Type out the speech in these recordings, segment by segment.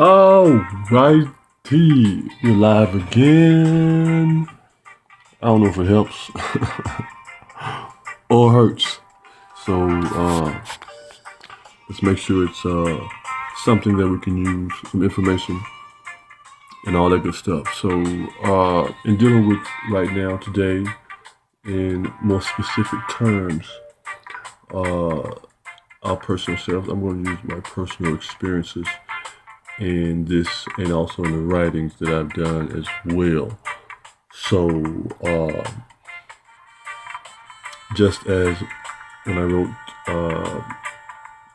Oh, righty. We're live again. I don't know if it helps or hurts. So let's make sure it's something that we can use, some information and all that good stuff. So in dealing with right now today, in more specific terms, our personal selves, I'm going to use my personal experiences in this and also in the writings that I've done as well. So, just as when I wrote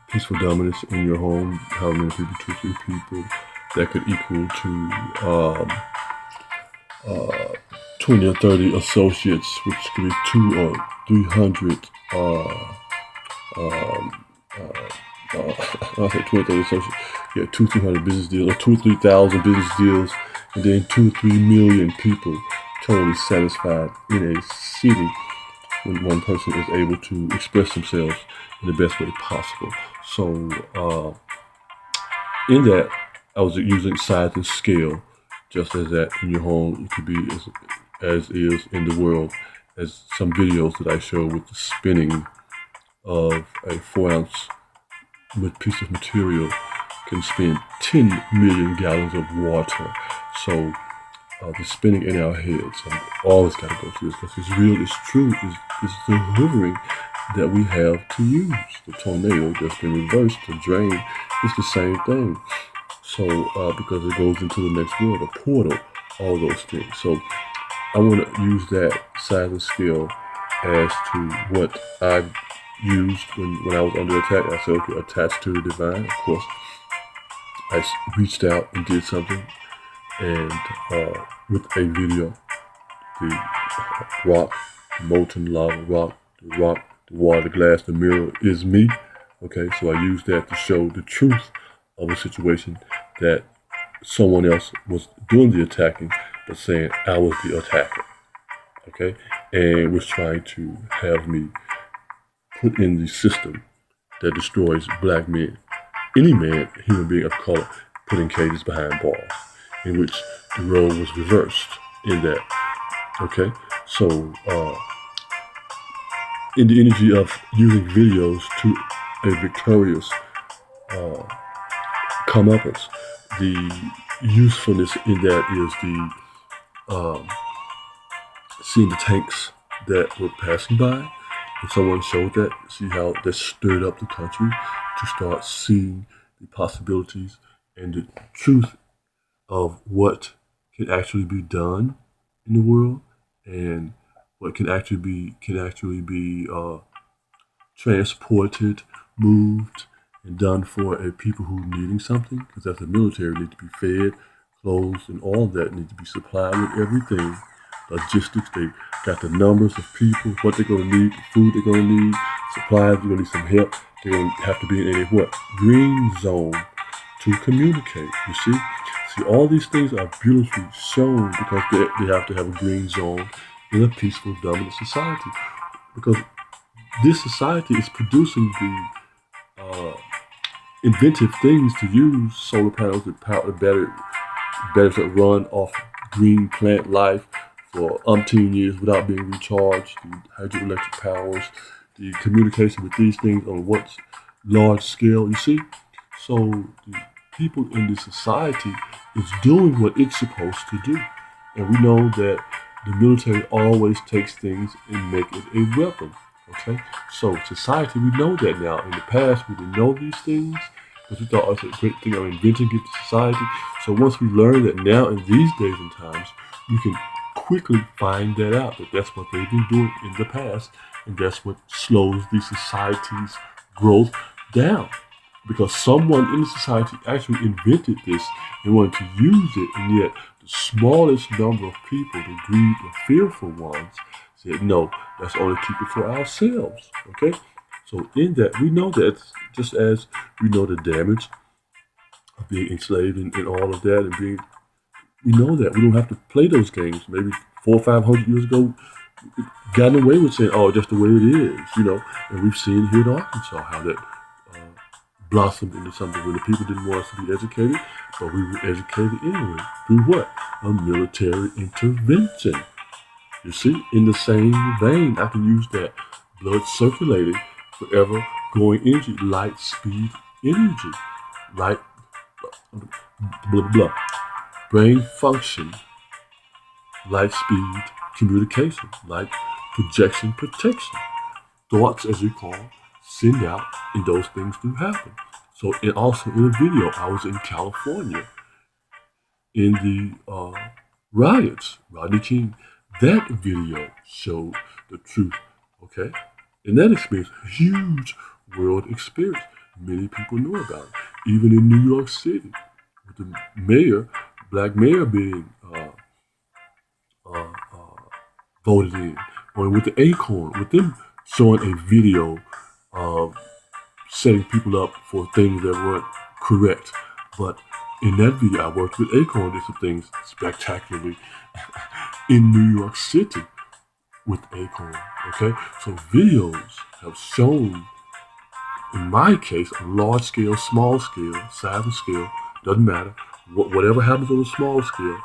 Peaceful Dominance in Your Home, how many people, 2 or 3 people, that could equal to 20 or 30 associates, which could be 200 or 300. I'll say 20 or 30 associates. Yeah, 200-300 business deals, or 2 or 3,000 business deals, and then 2 or 3 million people totally satisfied in a city when one person is able to express themselves in the best way possible. So in that, I was using size and scale, just as that in your home, it could be as is in the world, as some videos that I showed with the spinning of a 4-ounce piece of material can spin 10 million gallons of water. So the spinning in our heads, and always got to go through this because it's real, it's true, it's the hoovering that we have to use. The tornado that's been reversed, the drain, it's the same thing. So because it goes into the next world, a portal, all those things. So I want to use that size and scale as to what I used when I was under attack. I said, okay, attached to the divine. Of course, I reached out and did something, and with a video, the rock, the molten lava rock, the water, the glass, the mirror is me. Okay, so I used that to show the truth of a situation that someone else was doing the attacking, but saying I was the attacker. Okay, and was trying to have me put in the system that destroys black men, any man, human being of color, put in cages behind bars, in which the role was reversed in that. Okay, so in the energy of using videos to a victorious comeuppance, the usefulness in that is the seeing the tanks that were passing by. And someone showed that, see how that stirred up the country to start seeing the possibilities and the truth of what can actually be done in the world, and what can actually be transported, moved, and done for a people who are needing something. Because as the military need to be fed, clothes, and all that need to be supplied with everything. Logistics, they got the numbers of people, what they're going to need, the food they're going to need, supplies, they're going to need some help. They're going to have to be in a what? Green zone to communicate, you see? See, all these things are beautifully shown because they have to have a green zone in a peaceful, dominant society. Because this society is producing the inventive things to use solar panels that power batteries that run off green plant life for umpteen years without being recharged, the hydroelectric powers, the communication with these things on what's large scale, you see? So the people in this society is doing what it's supposed to do. And we know that the military always takes things and make it a weapon. Okay? So society, we know that now. In the past, we didn't know these things because we thought it was a great thing of inventing it to society. So once we learn that now in these days and times, you can quickly find that out, that that's what they've been doing in the past, and that's what slows the society's growth down. Because someone in the society actually invented this and wanted to use it, and yet the smallest number of people, the greed, the fearful ones, said, no, let's only keep it for ourselves. Okay? So in that, we know that, just as we know the damage of being enslaved and all of that, and we know that we don't have to play those games. Maybe 400 or 500 years ago, gotten away with saying, oh, just the way it is, And we've seen here in Arkansas how that blossomed into something where the people didn't want us to be educated, but we were educated anyway. Through what? A military intervention. You see, in the same vein, I can use that. Blood circulating, forever going energy, light speed energy, light, blah, blah, blah. Brain function, light speed communication, light projection protection. Thoughts, as we call, send out, and those things do happen. So, and also in a video, I was in California in the riots, Rodney King. That video showed the truth, okay? And that experience, huge world experience. Many people know about it. Even in New York City, with the mayor, black mayor being voted in, or with the Acorn, with them showing a video of setting people up for things that weren't correct. But in that video, I worked with Acorn, did some things spectacularly in New York City with Acorn. Okay, so videos have shown, in my case, a large scale, small scale, size and scale, doesn't matter. Whatever happens on a small scale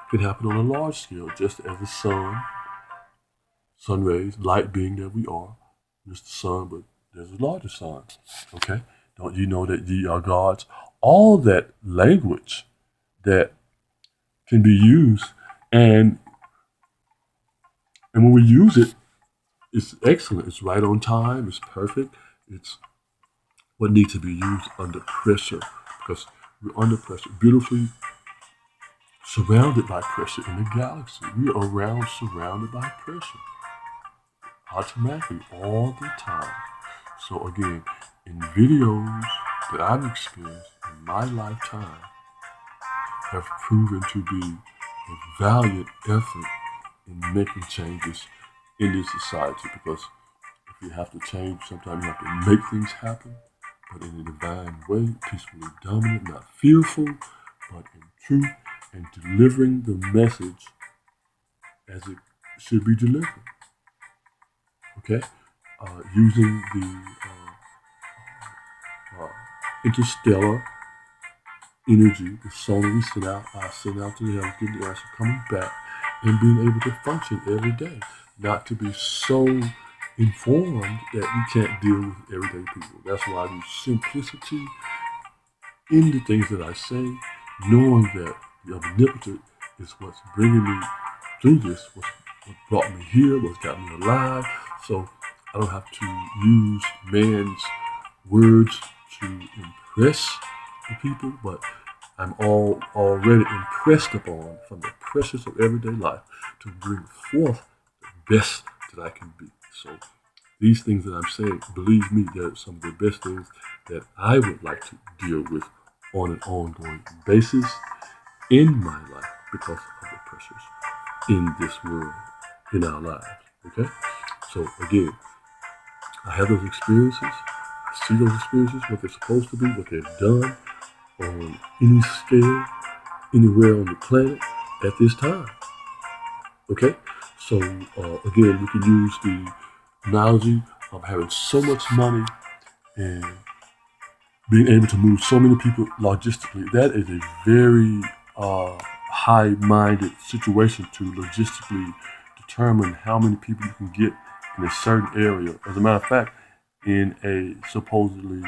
can happen on a large scale, just as the sun rays, light being that we are, just the sun, but there's a larger sun. Okay? Don't you know that ye are gods? All that language that can be used, and when we use it, it's excellent. It's right on time. It's perfect. It's what needs to be used under pressure, because we're under pressure, beautifully surrounded by pressure in the galaxy. We are around surrounded by pressure automatically all the time. So again, in videos that I've experienced in my lifetime have proven to be a valiant effort in making changes in this society, because if you have to change, sometimes you have to make things happen, but in a divine way, peacefully dominant, not fearful, but in truth, and delivering the message as it should be delivered. Okay? Using the interstellar energy, the solar we send out, I send out to the heavens, getting the answer, coming back, and being able to function every day. Not to be so informed that you can't deal with everyday people. That's why I use simplicity in the things that I say, knowing that the omnipotent is what's bringing me through this, what brought me here, what's got me alive. So I don't have to use man's words to impress the people, but I'm already impressed upon from the pressures of everyday life to bring forth the best that I can be. So these things that I'm saying, believe me, they're some of the best things that I would like to deal with on an ongoing basis in my life because of the pressures in this world, in our lives. Okay? So again, I have those experiences. I see those experiences, what they're supposed to be, what they've done on any scale, anywhere on the planet at this time. Okay? So again, we can use the analogy of having so much money and being able to move so many people logistically. That is a very high-minded situation to logistically determine how many people you can get in a certain area. As a matter of fact, in a supposedly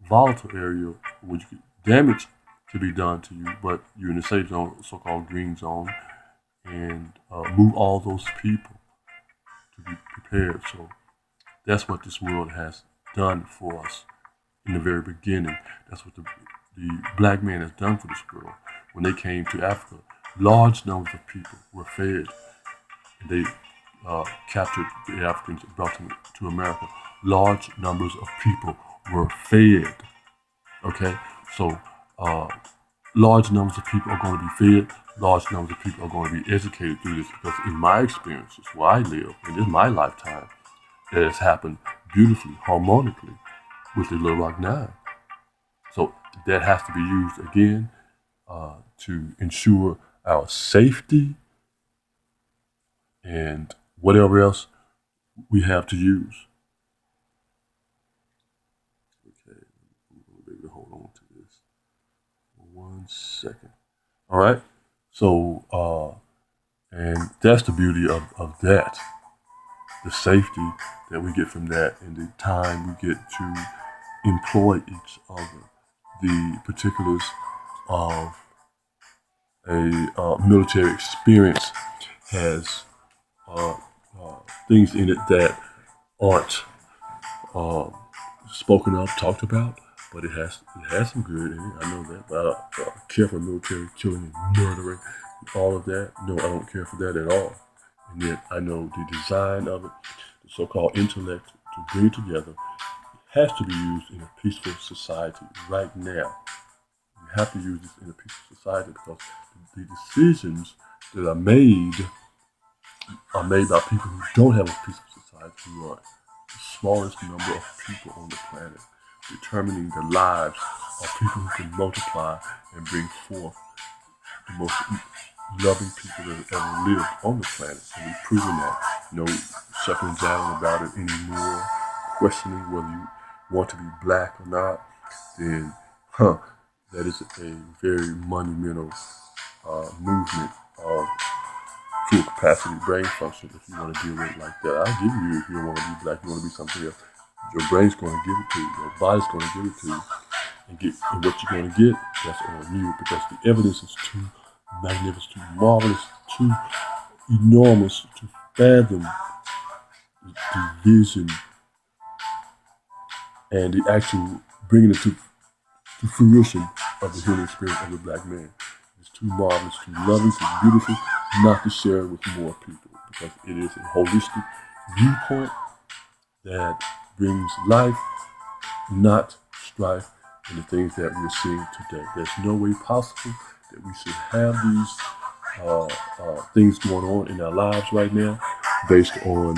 volatile area, which damage to be done to you, but you're in a safe zone, so-called green zone, and move all those people to be prepared. So that's what this world has done for us in the very beginning. That's what the black man has done for this world. When they came to Africa, large numbers of people were fed, and they captured the Africans and brought them to America. Large numbers of people were fed. Okay, so large numbers of people are going to be fed. Large numbers of people are going to be educated through this, because in my experiences, where I live, and in my lifetime, it has happened beautifully, harmonically with the Little Rock Nine. So that has to be used again to ensure our safety and whatever else we have to use. Okay, 1 second. All right. So, and that's the beauty of that, the safety that we get from that, and the time we get to employ each other, the particulars of a military experience has uh, things in it that aren't um, spoken of, talked about, but it has some good in it. I know that, but I don't care for military killing and murdering and all of that. No, I don't care for that at all. And yet I know the design of it, the so-called intellect to bring it together, has to be used in a peaceful society right now. You have to use this in a peaceful society because the decisions that are made by people who don't have a peaceful society, who are the smallest number of people on the planet, determining the lives of people who can multiply and bring forth the most loving people that have ever lived on the planet. And we've proven that. No sucking down about it anymore, questioning whether you want to be black or not, then, that is a very monumental movement of full capacity brain function if you want to deal with it like that. I'll give you if you don't want to be black, you want to be something else. Your brain's going to give it to you. Your body's going to give it to you. And what you're going to get, that's on you because the evidence is too magnificent, too marvelous, too enormous to fathom the vision and the actual bringing it to fruition of the human experience of the black man. It's too marvelous, too loving, too beautiful not to share it with more people because it is a holistic viewpoint that brings life, not strife, in the things that we're seeing today. There's no way possible that we should have these things going on in our lives right now based on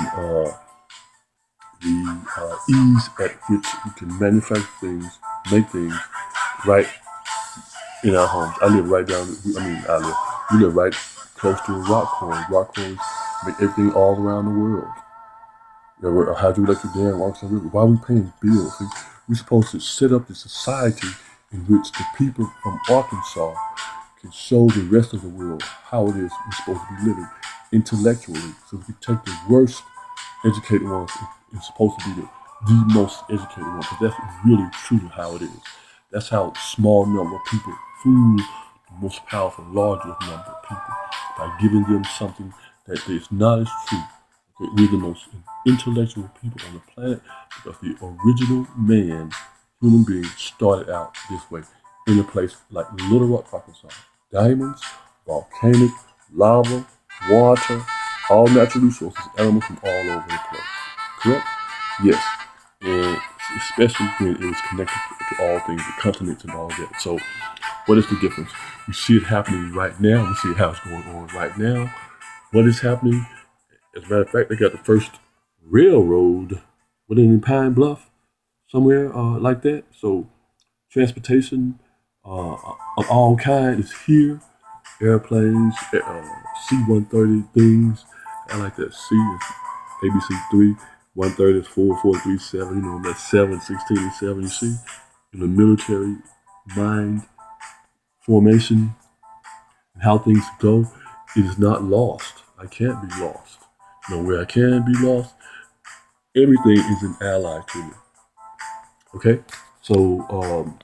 the ease at which we can manufacture things, make things right in our homes. We live right close to a rock quarry. Rock quarries make everything all around the world. A hydroelectric dam walks on the river. Why are we paying bills? We're supposed to set up the society in which the people from Arkansas can show the rest of the world how it is we're supposed to be living intellectually. So we can take the worst educated ones and supposed to be the most educated ones. Because that's really truly how it is. That's how a small number of people fool the most powerful, larger number of people by giving them something that is not as true. Okay, we're the most intellectual people on the planet because the original man, human being, started out this way in a place like Little Rock, Arkansas. Diamonds, volcanic, lava, water, all natural resources, animals from all over the place. Correct? Yes. And especially when it was connected to all things, the continents and all that. So what is the difference? We see it happening right now. We see how it's going on right now. What is happening? As a matter of fact, they got the first railroad within in Pine Bluff, somewhere like that. So transportation of all kinds is here. Airplanes, C-130 things. I like that. C is ABC-3. 130 is 4437. That's 7, 16, and 7. You see, in the military mind formation and how things go, it is not lost. I can't be lost. Where I can be lost, everything is an ally to me. Okay? So